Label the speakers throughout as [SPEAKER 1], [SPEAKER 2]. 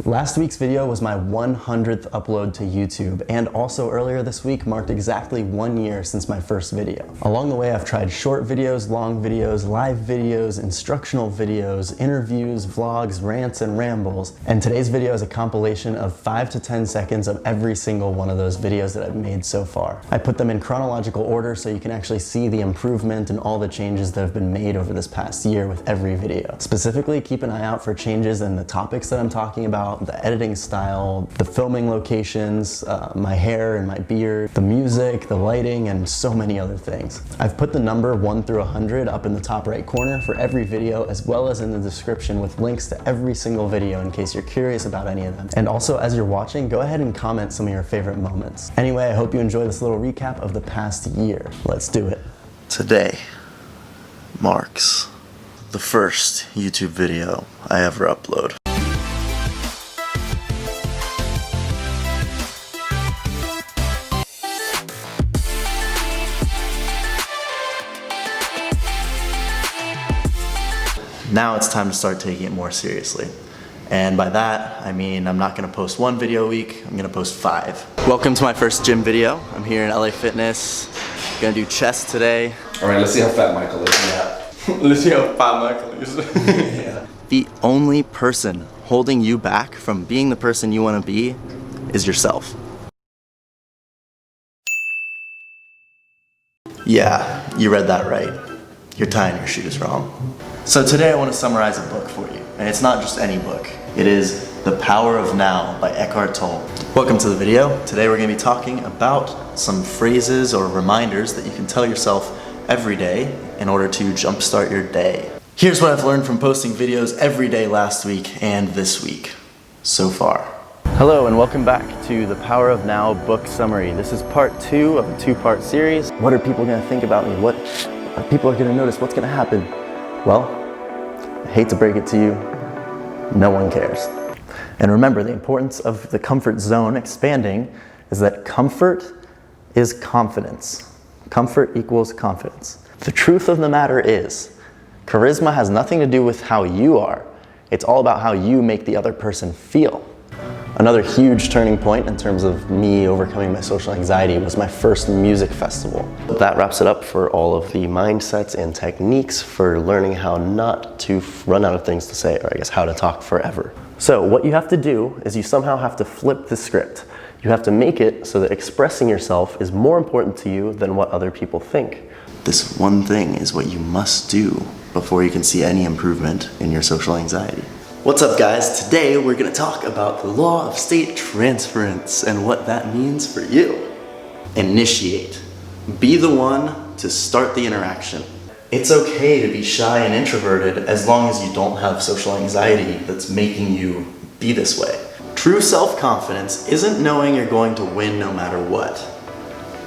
[SPEAKER 1] Last week's video was my 100th upload to YouTube, and also earlier this week marked exactly 1 year since my first video. Along the way, I've tried short videos, long videos, live videos, instructional videos, interviews, vlogs, rants, and rambles, and today's video is a compilation of 5 to 10 seconds of every single one of those videos that I've made so far. I put them in chronological order so you can actually see the improvement and all the changes that have been made over this past year with every video. Specifically, keep an eye out for changes in the topics that I'm talking about, the editing style, the filming locations, my hair and my beard, the music, the lighting, and so many other things. I've put the number 1 through 100 up in the top right corner for every video, as well as in the description with links to every single video in case you're curious about any of them. And also, as you're watching, go ahead and comment some of your favorite moments. Anyway, I hope you enjoy this little recap of the past year. Let's do it.
[SPEAKER 2] Today marks the first YouTube video I ever upload. Now it's time to start taking it more seriously. And by that, I mean I'm not gonna post 1 video a week, I'm gonna post 5. Welcome to my first gym video. I'm here in LA Fitness. Gonna do chest today.
[SPEAKER 3] All right, let's see how fat Michael is.
[SPEAKER 2] Yeah.
[SPEAKER 3] Let's see how fat Michael is.
[SPEAKER 2] Yeah. The only person holding you back from being the person you wanna be is yourself. Yeah, you read that right. You're tying your shoes wrong. So today I want to summarize a book for you, and it's not just any book. It is The Power of Now by Eckhart Tolle. Welcome to the video. Today we're going to be talking about some phrases or reminders that you can tell yourself every day in order to jumpstart your day. Here's what I've learned from posting videos every day last week and this week so far. Hello and welcome back to The Power of Now book summary. This is part 2 of a 2-part series. What are people going to think about me? What people are going to notice? What's going to happen? Well, I hate to break it to you, no one cares. And remember, the importance of the comfort zone expanding is that comfort is confidence. Comfort equals confidence. The truth of the matter is, charisma has nothing to do with how you are. It's all about how you make the other person feel. Another huge turning point in terms of me overcoming my social anxiety was my first music festival. That wraps it up for all of the mindsets and techniques for learning how not to run out of things to say, or I guess how to talk forever. So what you have to do is you somehow have to flip the script. You have to make it so that expressing yourself is more important to you than what other people think. This one thing is what you must do before you can see any improvement in your social anxiety. What's up, guys? Today we're going to talk about the law of state transference and what that means for you. Initiate. Be the one to start the interaction. It's okay to be shy and introverted as long as you don't have social anxiety that's making you be this way. True self-confidence isn't knowing you're going to win no matter what.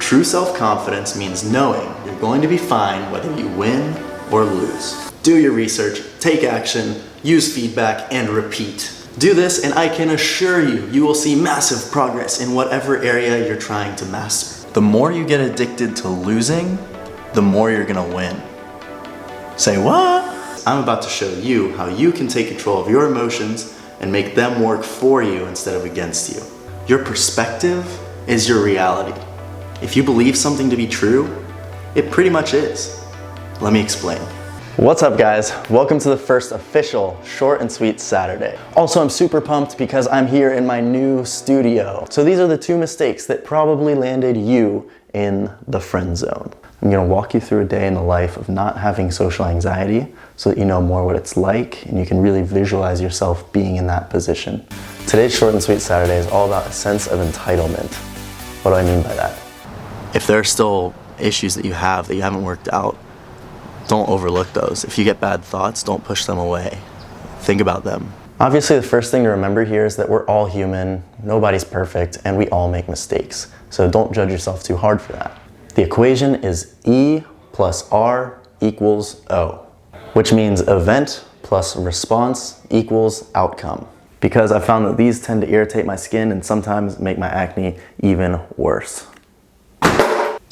[SPEAKER 2] True self-confidence means knowing you're going to be fine whether you win or lose. Do your research, take action, use feedback, and repeat. Do this and I can assure you, you will see massive progress in whatever area you're trying to master. The more you get addicted to losing, the more you're gonna win. Say what? I'm about to show you how you can take control of your emotions and make them work for you instead of against you. Your perspective is your reality. If you believe something to be true, it pretty much is. Let me explain. What's up, guys? Welcome to the first official short and sweet Saturday. Also, I'm super pumped because I'm here in my new studio. So these are the 2 mistakes that probably landed you in the friend zone. I'm gonna walk you through a day in the life of not having social anxiety so that you know more what it's like and you can really visualize yourself being in that position. Today's short and sweet Saturday is all about a sense of entitlement. What do I mean by that? If there are still issues that you haven't worked out, don't overlook those. If you get bad thoughts, don't push them away. Think about them. Obviously, the first thing to remember here is that we're all human, nobody's perfect, and we all make mistakes. So don't judge yourself too hard for that. The equation is E plus R equals O, which means event plus response equals outcome. Because I found that these tend to irritate my skin and sometimes make my acne even worse.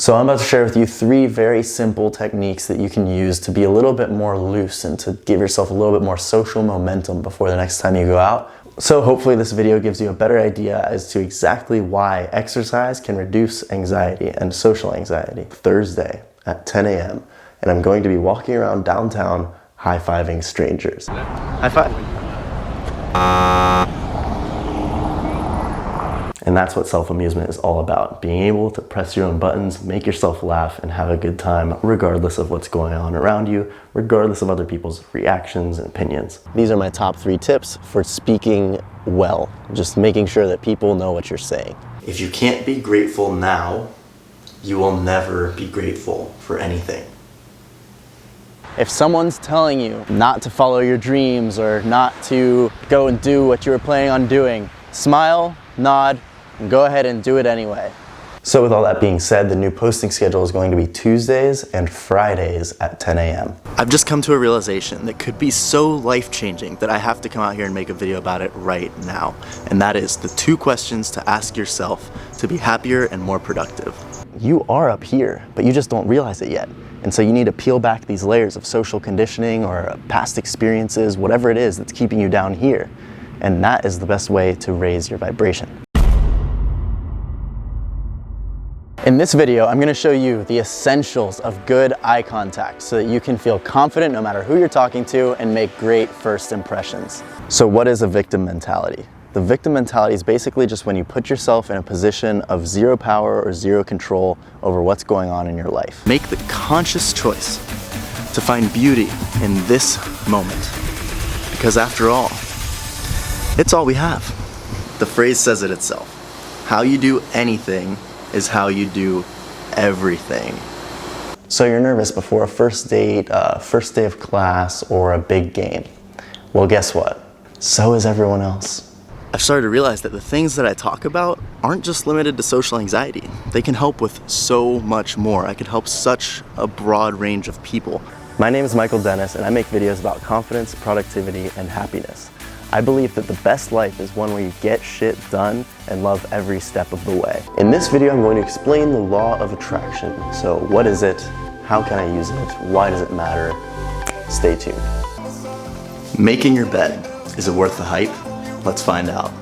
[SPEAKER 2] So I'm about to share with you 3 very simple techniques that you can use to be a little bit more loose and to give yourself a little bit more social momentum before the next time you go out.
[SPEAKER 1] So hopefully this video gives you a better idea as to exactly why exercise can reduce anxiety and social anxiety. Thursday at 10 a.m. and I'm going to be walking around downtown high-fiving strangers. High five. And that's what self-amusement is all about. Being able to press your own buttons, make yourself laugh, and have a good time regardless of what's going on around you, regardless of other people's reactions and opinions. These are my top 3 tips for speaking well, just making sure that people know what you're saying. If you can't be grateful now, you will never be grateful for anything. If someone's telling you not to follow your dreams or not to go and do what you were planning on doing, smile, nod, and go ahead and do it anyway. So with all that being said, the new posting schedule is going to be Tuesdays and Fridays at 10 a.m. I've just come to a realization that could be so life-changing that I have to come out here and make a video about it right now. And that is the 2 questions to ask yourself to be happier and more productive. You are up here, but you just don't realize it yet. And so you need to peel back these layers of social conditioning or past experiences, whatever it is that's keeping you down here. And that is the best way to raise your vibration. In this video, I'm going to show you the essentials of good eye contact so that you can feel confident no matter who you're talking to and make great first impressions. So what is a victim mentality? The victim mentality is basically just when you put yourself in a position of zero power or zero control over what's going on in your life. Make the conscious choice to find beauty in this moment, because after all, it's all we have. The phrase says it itself. How you do anything is how you do everything. So you're nervous before a first date, first day of class, or a big game. Well, guess what? So is everyone else. I've started to realize that the things that I talk about aren't just limited to social anxiety. They can help with so much more. I can help such a broad range of people. My name is Michael Dennis, and I make videos about confidence, productivity, and happiness. I believe that the best life is one where you get shit done and love every step of the way. In this video, I'm going to explain the law of attraction. So what is it? How can I use it? Why does it matter? Stay tuned. Making your bed. Is it worth the hype? Let's find out.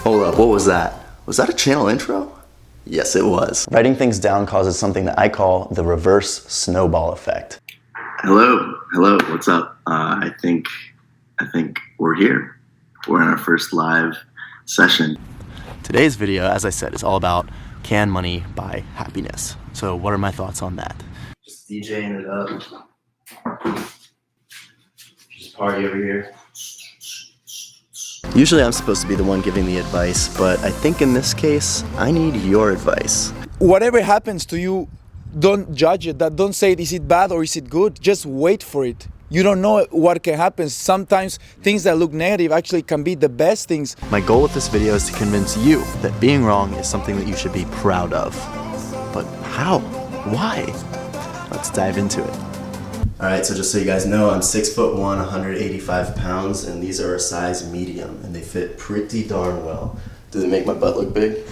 [SPEAKER 1] Hold up, what was that? Was that a channel intro? Yes, it was. Writing things down causes something that I call the reverse snowball effect.
[SPEAKER 2] Hello, what's up? I think we're here. We're in our first live session.
[SPEAKER 1] Today's video, as I said, is all about can money buy happiness? So what are my thoughts on that?
[SPEAKER 2] Just DJing it up. Just party over here.
[SPEAKER 1] Usually I'm supposed to be the one giving the advice, but I think in this case, I need your advice.
[SPEAKER 4] Whatever happens to you, don't judge it. Don't say, is it bad or is it good? Just wait for it. You don't know what can happen. Sometimes things that look negative actually can be the best things.
[SPEAKER 1] My goal with this video is to convince you that being wrong is something that you should be proud of. But how? Why? Let's dive into it. All right, so just so you guys know, I'm 6'1", 185 pounds, and these are a size medium, and they fit pretty darn well. Do they make my butt look big?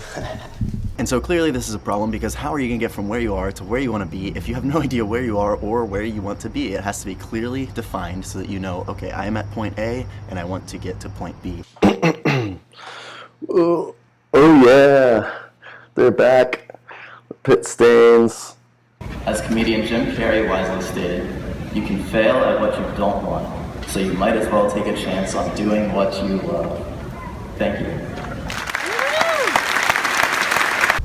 [SPEAKER 1] And so clearly this is a problem, because how are you gonna get from where you are to where you wanna be if you have no idea where you are or where you want to be? It has to be clearly defined so that you know, okay, I am at point A and I want to get to point B. Oh yeah, they're back. Pit stains.
[SPEAKER 5] As comedian Jim Carrey wisely stated, you can fail at what you don't want, so you might as well take a chance on doing what you love. Thank you.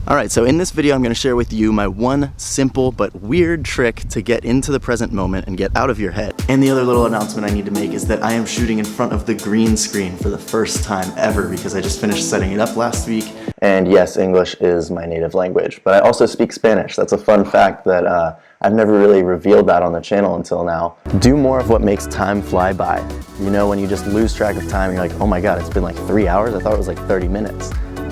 [SPEAKER 1] Alright, so in this video I'm going to share with you my one simple but weird trick to get into the present moment and get out of your head. And the other little announcement I need to make is that I am shooting in front of the green screen for the first time ever because I just finished setting it up last week. And yes, English is my native language, but I also speak Spanish. That's a fun fact that I've never really revealed that on the channel until now. Do more of what makes time fly by. You know, when you just lose track of time, you're like, oh my god, it's been like 3 hours? I thought it was like 30 minutes.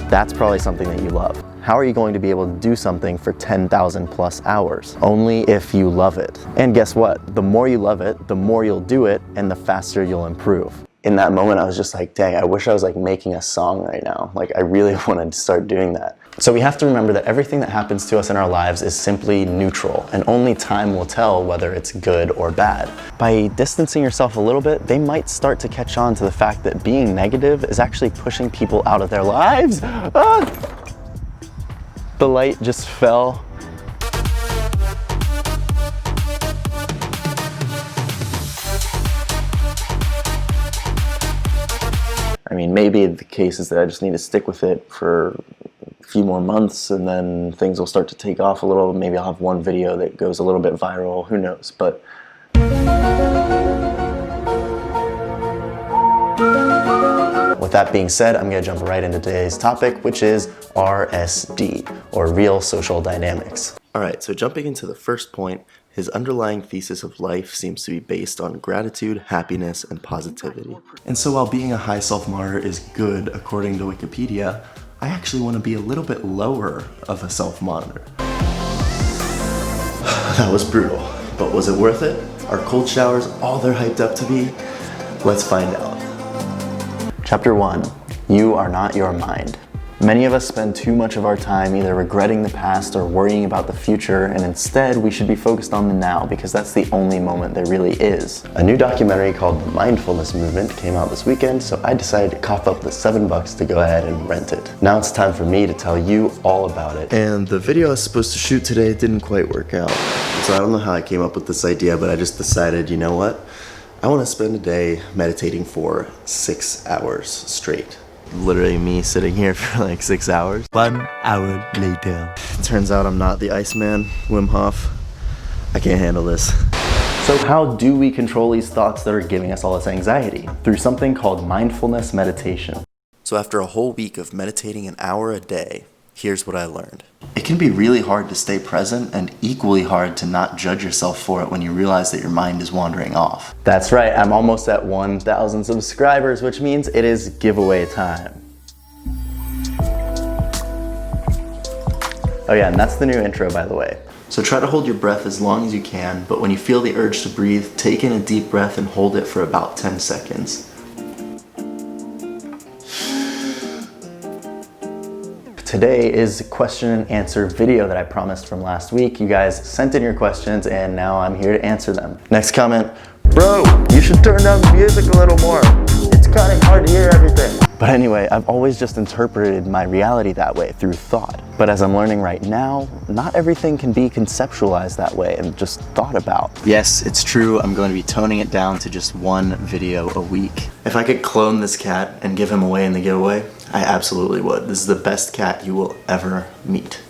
[SPEAKER 1] That's probably something that you love. How are you going to be able to do something for 10,000 plus hours? Only if you love it. And guess what? The more you love it, the more you'll do it, and the faster you'll improve. in that moment, I was just like, dang, I wish I was like making a song right now. Like, I really wanted to start doing that. So we have to remember that everything that happens to us in our lives is simply neutral, and only time will tell whether it's good or bad. By distancing yourself a little bit, they might start to catch on to the fact that being negative is actually pushing people out of their lives. Ah! The light just fell. I mean, maybe the case is that I just need to stick with it for a few more months and then things will start to take off a little. Maybe I'll have one video that goes a little bit viral, who knows, but... With that being said, I'm gonna jump right into today's topic, which is RSD, or Real Social Dynamics.
[SPEAKER 2] All right, so jumping into the first point, his underlying thesis of life seems to be based on gratitude, happiness, and positivity. And so while being a high self-monitor is good according to Wikipedia, I actually want to be a little bit lower of a self-monitor. That was brutal, but was it worth it? Are cold showers all they're hyped up to be? Let's find out.
[SPEAKER 1] Chapter 1, you are not your mind. Many of us spend too much of our time either regretting the past or worrying about the future, and instead we should be focused on the now because that's the only moment there really is. A new documentary called The Mindfulness Movement came out this weekend, so I decided to cough up the $7 to go ahead and rent it. Now it's time for me to tell you all about it.
[SPEAKER 2] And the video I was supposed to shoot today didn't quite work out. So I don't know how I came up with this idea, but I just decided, you know what? I want to spend a day meditating for 6 hours straight. Literally me sitting here for like 6 hours. 1 hour later. It turns out I'm not the Iceman, Wim Hof. I can't handle this.
[SPEAKER 1] So how do we control these thoughts that are giving us all this anxiety? Through something called mindfulness meditation.
[SPEAKER 2] So after a whole week of meditating an hour a day, here's what I learned. It can be really hard to stay present and equally hard to not judge yourself for it when you realize that your mind is wandering off.
[SPEAKER 1] That's right, I'm almost at 1,000 subscribers, which means it is giveaway time. Oh yeah, and that's the new intro, by the way.
[SPEAKER 2] So try to hold your breath as long as you can, but when you feel the urge to breathe, take in a deep breath and hold it for about 10 seconds.
[SPEAKER 1] Today is a question and answer video that I promised from last week. You guys sent in your questions and now I'm here to answer them. Next comment, bro, you should turn down the music a little more. It's kind of hard to hear everything. But anyway, I've always just interpreted my reality that way through thought. But as I'm learning right now, not everything can be conceptualized that way and just thought about.
[SPEAKER 2] Yes, it's true, I'm going to be toning it down to just one video a week. If I could clone this cat and give him away in the giveaway, I absolutely would. This is the best cat you will ever meet.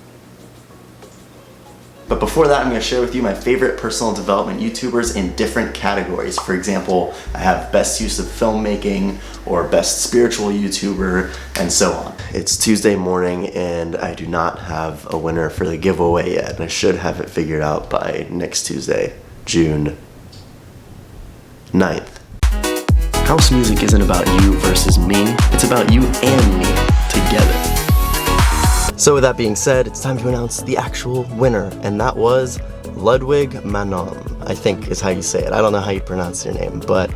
[SPEAKER 2] But before that, I'm going to share with you my favorite personal development YouTubers in different categories. For example, I have best use of filmmaking or best spiritual YouTuber and so on. It's Tuesday morning and I do not have a winner for the giveaway yet. I should have it figured out by next Tuesday, June 9th. House music isn't about you versus me, it's about you and me together. So with that being said, it's time to announce the actual winner, and that was Ludwig Manon, I think is how you say it. I don't know how you pronounce your name, but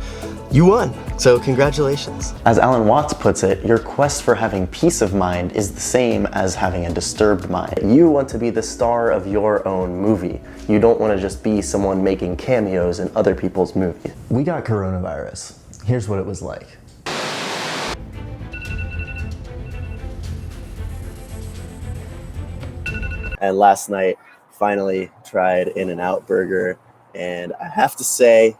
[SPEAKER 2] you won, so congratulations.
[SPEAKER 1] As Alan Watts puts it, your quest for having peace of mind is the same as having a disturbed mind. You want to be the star of your own movie. You don't want to just be someone making cameos in other people's movies. We got coronavirus. Here's what it was like.
[SPEAKER 2] And last night, finally tried In-N-Out Burger, and I have to say,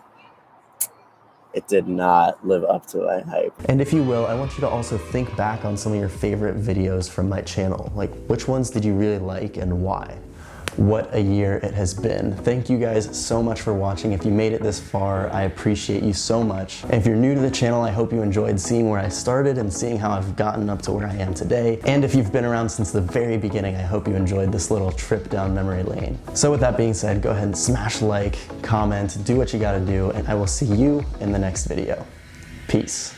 [SPEAKER 2] it did not live up to my hype.
[SPEAKER 1] And if you will, I want you to also think back on some of your favorite videos from my channel. Like, which ones did you really like and why? What a year it has been. Thank you guys so much for watching. If you made it this far, I appreciate you so much. And if you're new to the channel, I hope you enjoyed seeing where I started and seeing how I've gotten up to where I am today. And if you've been around since the very beginning, I hope you enjoyed this little trip down memory lane. So with that being said, go ahead and smash like, comment, do what you gotta do, and I will see you in the next video. Peace.